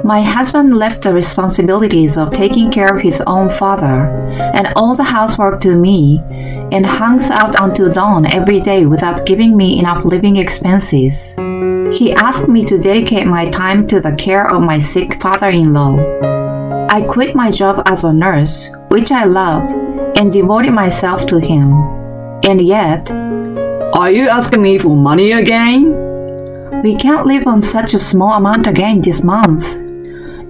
My husband left the responsibilities of taking care of his own father and all the housework to me and hangs out until dawn every day without giving me enough living expenses. He asked me to dedicate my time to the care of my sick father-in-law. I quit my job as a nurse, which I loved, and devoted myself to him. And yet, Are you asking me for money again? we can't live on such a small amount again this month.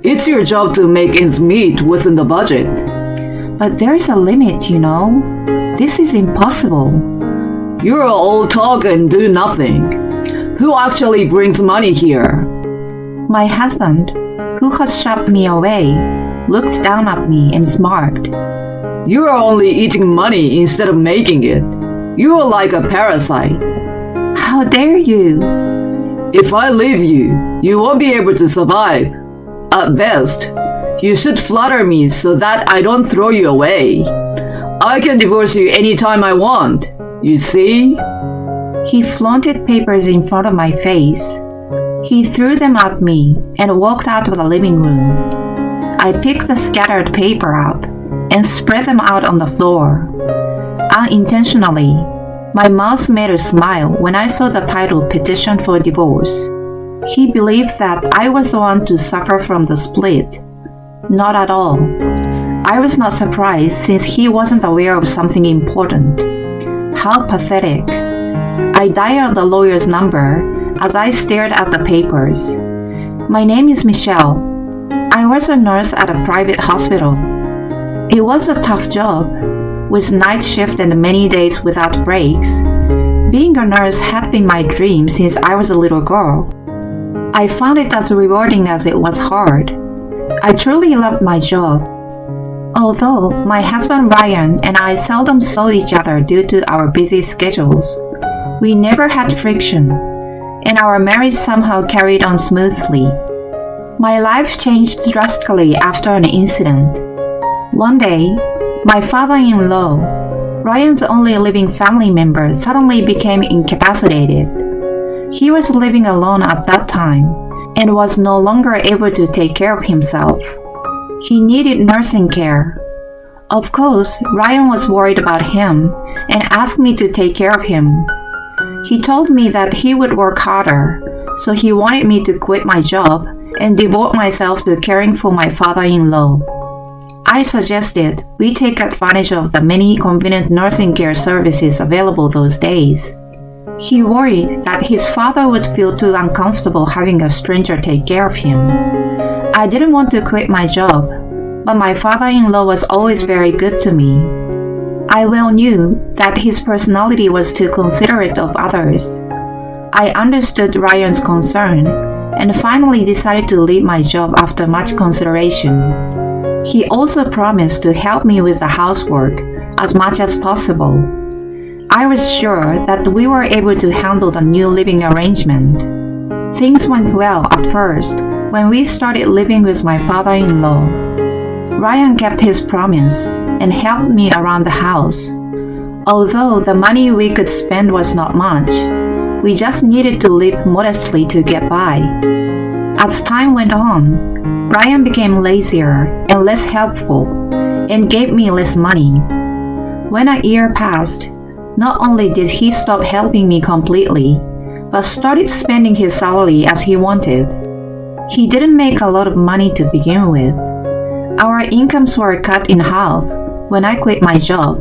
It's your job to make ends meet within the budget. But there's a limit, you know. This is impossible. You're all talk and do nothing. Who actually brings money here? My husband, who had shoved me away, looked down at me and smirked. You are only eating money instead of making it. You are like a parasite. How dare you? If I leave you, you won't be able to survive. At best, you should flatter me so that I don't throw you away. I can divorce you anytime I want. You see? He flaunted papers in front of my face. He threw them at me and walked out of the living room. I picked the scattered paper up and spread them out on the floor. Unintentionally, my mouth made a smile when I saw the title Petition for Divorce. He believed that I was the one to suffer from the split. Not at all. I was not surprised since he wasn't aware of something important. How pathetic. I dialed the lawyer's number as I stared at the papers. My name is Michelle. I was a nurse at a private hospital. It was a tough job, with night shift and many days without breaks. Being a nurse had been my dream since I was a little girl. I found it as rewarding as it was hard. I truly loved my job. Although my husband Ryan and I seldom saw each other due to our busy schedules, we never had friction, and our marriage somehow carried on smoothly. My life changed drastically after an incident. One day, my father-in-law, Ryan's only living family member, suddenly became incapacitated. He was living alone at that time and was no longer able to take care of himself. He needed nursing care. Of course, Ryan was worried about him and asked me to take care of him. He told me that he would work harder, so he wanted me to quit my job and devote myself to caring for my father-in-law. I suggested we take advantage of the many convenient nursing care services available those days. He worried that his father would feel too uncomfortable having a stranger take care of him. I didn't want to quit my job, but my father-in-law was always very good to me. I well knew that his personality was too considerate of others. I understood Ryan's concern and finally decided to leave my job after much consideration. He also promised to help me with the housework as much as possible. I was sure that we were able to handle the new living arrangement. Things went well at first when we started living with my father-in-law. Ryan kept his promise and helped me around the house. Although the money we could spend was not much, we just needed to live modestly to get by. As time went on, Ryan became lazier and less helpful and gave me less money. When a year passed, not only did he stop helping me completely, but started spending his salary as he wanted. He didn't make a lot of money to begin with. Our incomes were cut in half when I quit my job,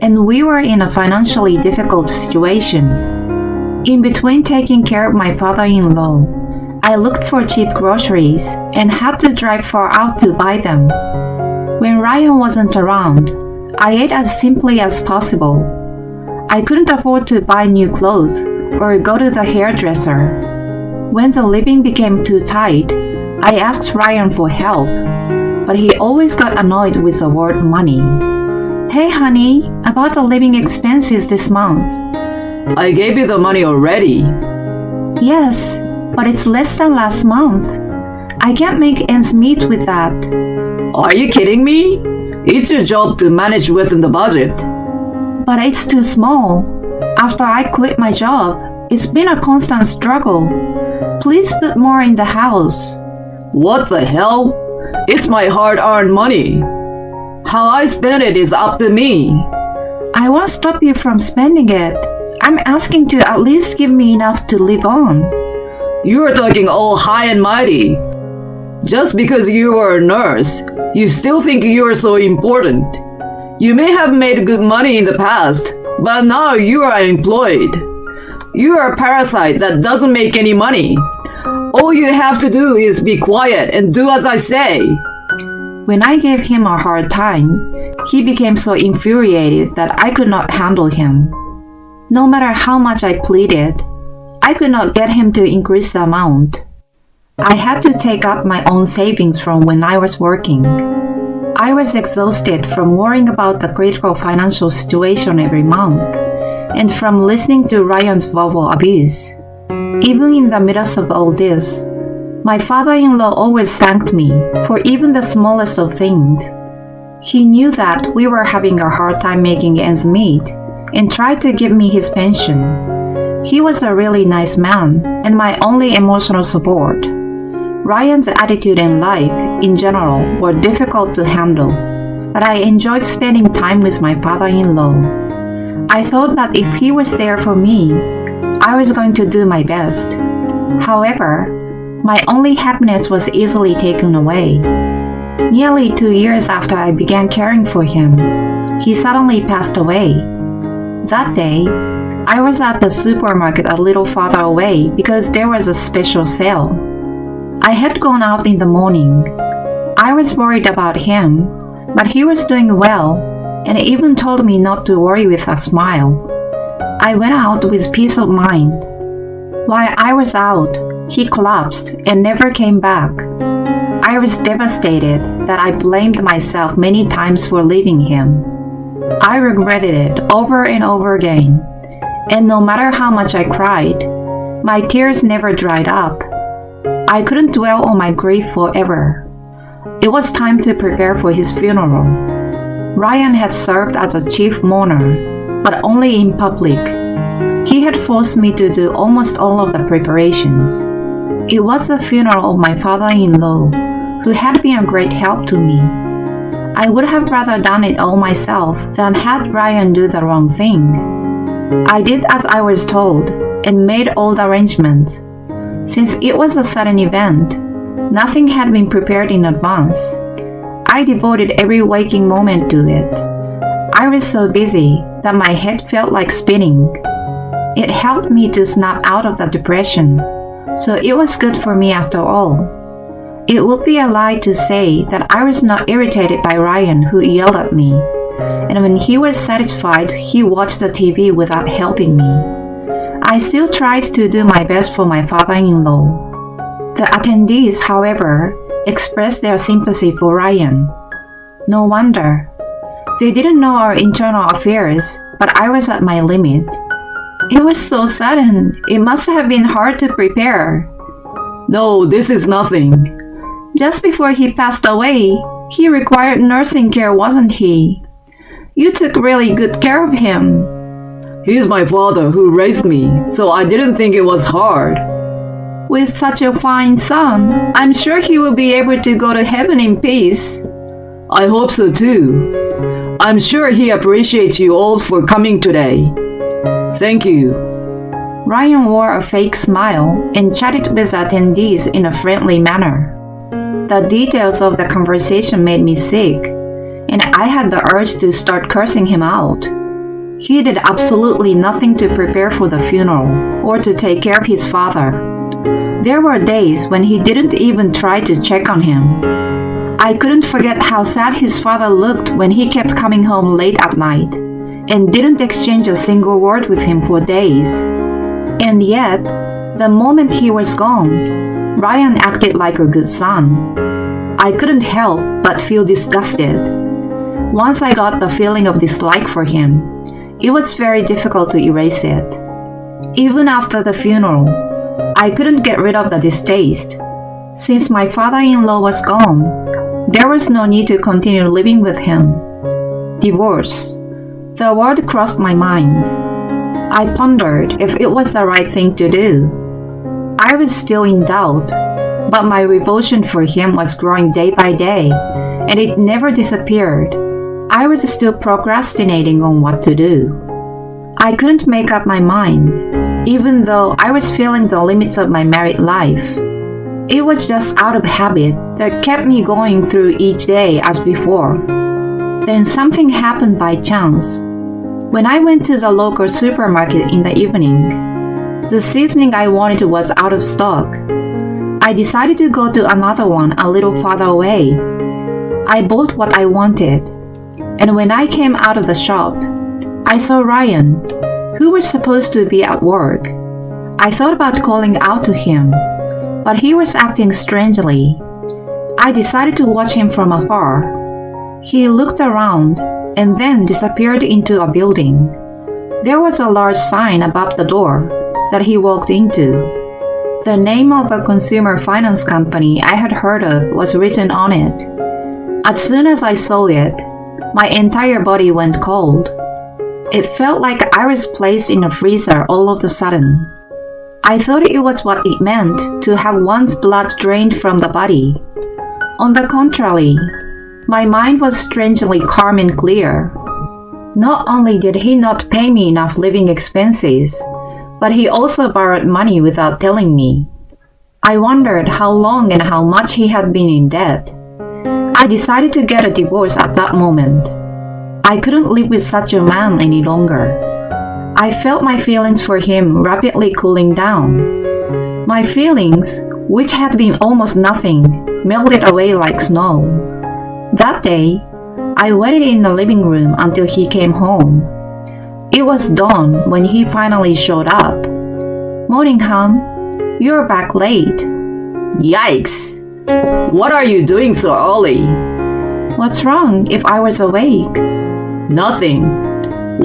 and we were in a financially difficult situation. In between taking care of my father-in-law, I looked for cheap groceries and had to drive far out to buy them. When Ryan wasn't around, I ate as simply as possible. I couldn't afford to buy new clothes or go to the hairdresser. When the living became too tight, I asked Ryan for help, but he always got annoyed with the word money. Hey honey, about the living expenses this month. I gave you the money already. Yes, but it's less than last month. I can't make ends meet with that. Are you kidding me? It's your job to manage within the budget. But it's too small. After I quit my job, it's been a constant struggle. Please put more in the house. What the hell? It's my hard-earned money. How I spend it is up to me. I won't stop you from spending it. I'm asking to at least give me enough to live on. You are talking all high and mighty. Just because you are a nurse, you still think you are so important. You may have made good money in the past, but now you are unemployed. You are a parasite that doesn't make any money. All you have to do is be quiet and do as I say. When I gave him a hard time, he became so infuriated that I could not handle him. No matter how much I pleaded, I could not get him to increase the amount. I had to take out my own savings from when I was working. I was exhausted from worrying about the critical financial situation every month and from listening to Ryan's verbal abuse. Even in the midst of all this, my father-in-law always thanked me for even the smallest of things. He knew that we were having a hard time making ends meet and tried to give me his pension. He was a really nice man and my only emotional support. Ryan's attitude and life, in general, were difficult to handle, but I enjoyed spending time with my father-in-law. I thought that if he was there for me, I was going to do my best. However, my only happiness was easily taken away. Nearly 2 years after I began caring for him, he suddenly passed away. That day, I was at the supermarket a little farther away because there was a special sale. I had gone out in the morning. I was worried about him, but he was doing well and even told me not to worry with a smile. I went out with peace of mind. While I was out, he collapsed and never came back. I was devastated that I blamed myself many times for leaving him. I regretted it over and over again, and no matter how much I cried, my tears never dried up. I couldn't dwell on my grief forever. It was time to prepare for his funeral. Ryan had served as a chief mourner, but only in public. He had forced me to do almost all of the preparations. It was the funeral of my father-in-law, who had been a great help to me. I would have rather done it all myself than had Ryan do the wrong thing. I did as I was told and made all the arrangements. Since it was a sudden event, nothing had been prepared in advance. I devoted every waking moment to it. I was so busy that my head felt like spinning. It helped me to snap out of the depression, so it was good for me after all. It would be a lie to say that I was not irritated by Ryan, who yelled at me, and when he was satisfied, he watched the TV without helping me. I still tried to do my best for my father-in-law. The attendees, however, expressed their sympathy for Ryan. No wonder. They didn't know our internal affairs, but I was at my limit. It was so sudden. It must have been hard to prepare. No, this is nothing. Just before he passed away, he required nursing care, wasn't he? You took really good care of him. He's my father who raised me, so I didn't think it was hard. With such a fine son, I'm sure he will be able to go to heaven in peace. I hope so too. I'm sure he appreciates you all for coming today. Thank you. Ryan wore a fake smile and chatted with attendees in a friendly manner. The details of the conversation made me sick, and I had the urge to start cursing him out. He did absolutely nothing to prepare for the funeral or to take care of his father. There were days when he didn't even try to check on him. I couldn't forget how sad his father looked when he kept coming home late at night and didn't exchange a single word with him for days. And yet, the moment he was gone, Ryan acted like a good son. I couldn't help but feel disgusted. Once I got the feeling of dislike for him, it was very difficult to erase it. Even after the funeral, I couldn't get rid of the distaste. Since my father-in-law was gone, there was no need to continue living with him. Divorce. The word crossed my mind. I pondered if it was the right thing to do. I was still in doubt. But my revulsion for him was growing day by day, and it never disappeared. I was still procrastinating on what to do. I couldn't make up my mind, even though I was feeling the limits of my married life. It was just out of habit that kept me going through each day as before. Then something happened by chance. When I went to the local supermarket in the evening, the seasoning I wanted was out of stock. I decided to go to another one a little farther away. I bought what I wanted, and when I came out of the shop, I saw Ryan, who was supposed to be at work. I thought about calling out to him, but he was acting strangely. I decided to watch him from afar. He looked around and then disappeared into a building. There was a large sign above the door that he walked into. The name of a consumer finance company I had heard of was written on it. As soon as I saw it, my entire body went cold. It felt like I was placed in a freezer all of a sudden. I thought it was what it meant to have one's blood drained from the body. On the contrary, my mind was strangely calm and clear. Not only did he not pay me enough living expenses, but he also borrowed money without telling me. I wondered how long and how much he had been in debt. I decided to get a divorce at that moment. I couldn't live with such a man any longer. I felt my feelings for him rapidly cooling down. My feelings, which had been almost nothing, melted away like snow. That day, I waited in the living room until he came home. It was dawn when he finally showed up. "Morning, hon. You're back late." Yikes! What are you doing so early? "What's wrong if I was awake?" Nothing.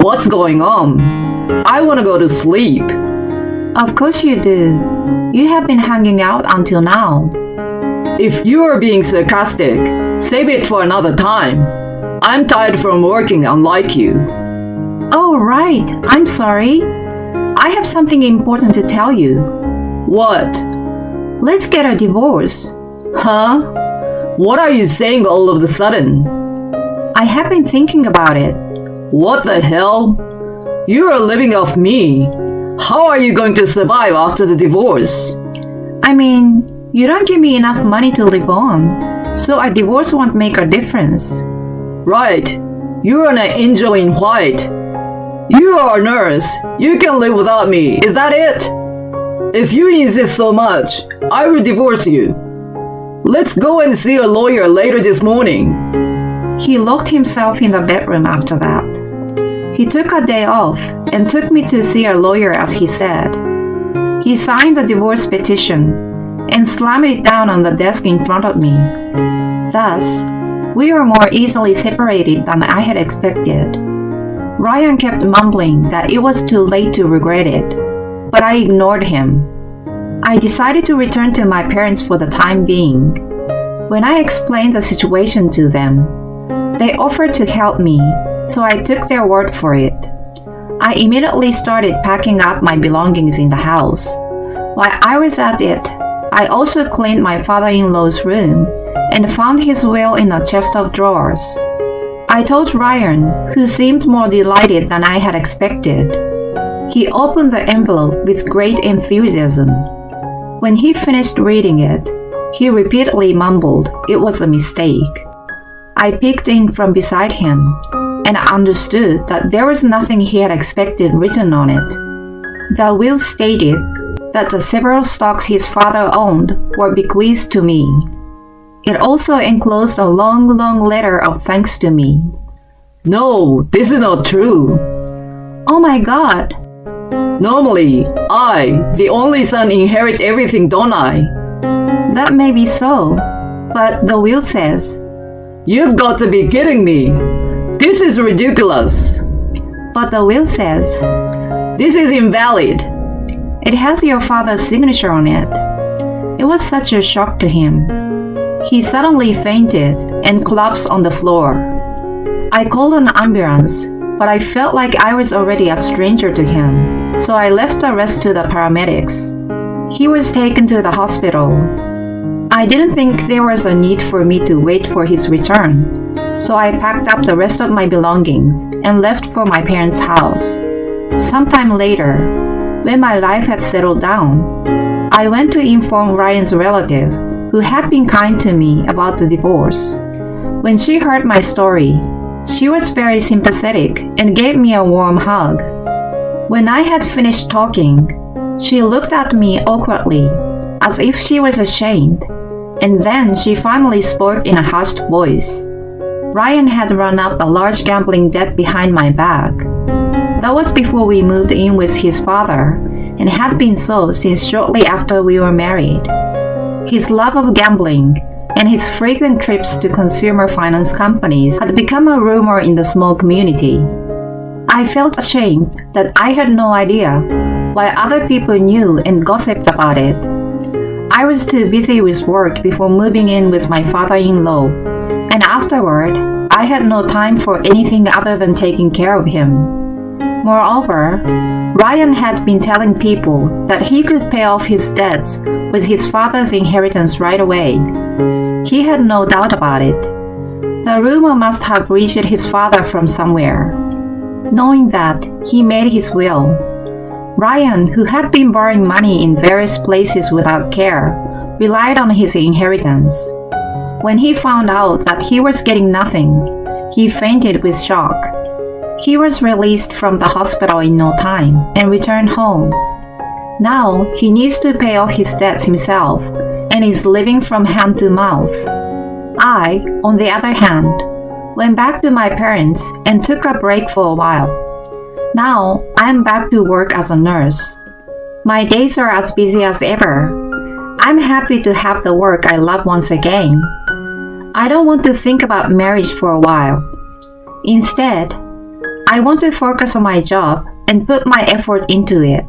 What's going on? I want to go to sleep. "Of course you do. You have been hanging out until now." If you are being sarcastic, save it for another time. I'm tired from working unlike you. "Oh, right. I'm sorry. I have something important to tell you." What? "Let's get a divorce." Huh? What are you saying all of a sudden? "I have been thinking about it." What the hell? You are living off me. How are you going to survive after the divorce? I mean, you don't give me enough money to live on, so a divorce won't make a difference. Right. You're an angel in white. You are a nurse. You can live without me. Is that it? If you insist so much, I will divorce you. Let's go and see a lawyer later this morning. He locked himself in the bedroom after that. He took a day off and took me to see a lawyer as he said. He signed the divorce petition and slammed it down on the desk in front of me. Thus, we were more easily separated than I had expected. Ryan kept mumbling that it was too late to regret it, but I ignored him. I decided to return to my parents for the time being. When I explained the situation to them, they offered to help me, so I took their word for it. I immediately started packing up my belongings in the house. While I was at it, I also cleaned my father-in-law's room and found his will in a chest of drawers. I told Ryan, who seemed more delighted than I had expected. He opened the envelope with great enthusiasm. When he finished reading it, he repeatedly mumbled it was a mistake. I peeked in from beside him and understood that there was nothing he had expected written on it. The will stated that the several stocks his father owned were bequeathed to me. It also enclosed a long letter of thanks to me. No, this is not true. Oh my God! Normally, I, the only son, inherit everything, don't I? That may be so, but the will says... You've got to be kidding me. This is ridiculous. But the will says... This is invalid. It has your father's signature on it. It was such a shock to him. He suddenly fainted and collapsed on the floor. I called an ambulance, but I felt like I was already a stranger to him, so I left the rest to the paramedics. He was taken to the hospital. I didn't think there was a need for me to wait for his return, so I packed up the rest of my belongings and left for my parents' house. Sometime later, when my life had settled down, I went to inform Ryan's relative, who had been kind to me about the divorce. When she heard my story, she was very sympathetic and gave me a warm hug. When I had finished talking, she looked at me awkwardly, as if she was ashamed, and then she finally spoke in a hushed voice. Ryan had run up a large gambling debt behind my back. That was before we moved in with his father, and had been so since shortly after we were married. His love of gambling and his frequent trips to consumer finance companies had become a rumor in the small community. I felt ashamed that I had no idea why other people knew and gossiped about it. I was too busy with work before moving in with my father-in-law, and afterward, I had no time for anything other than taking care of him. Moreover, Ryan had been telling people that he could pay off his debts with his father's inheritance right away. He had no doubt about it. The rumor must have reached his father from somewhere. Knowing that, he made his will. Ryan, who had been borrowing money in various places without care, relied on his inheritance. When he found out that he was getting nothing, he fainted with shock. He was released from the hospital in no time and returned home. Now he needs to pay off his debts himself and is living from hand to mouth. I, on the other hand, went back to my parents and took a break for a while. Now I am back to work as a nurse. My days are as busy as ever. I'm happy to have the work I love once again. I don't want to think about marriage for a while. Instead, I want to focus on my job and put my effort into it.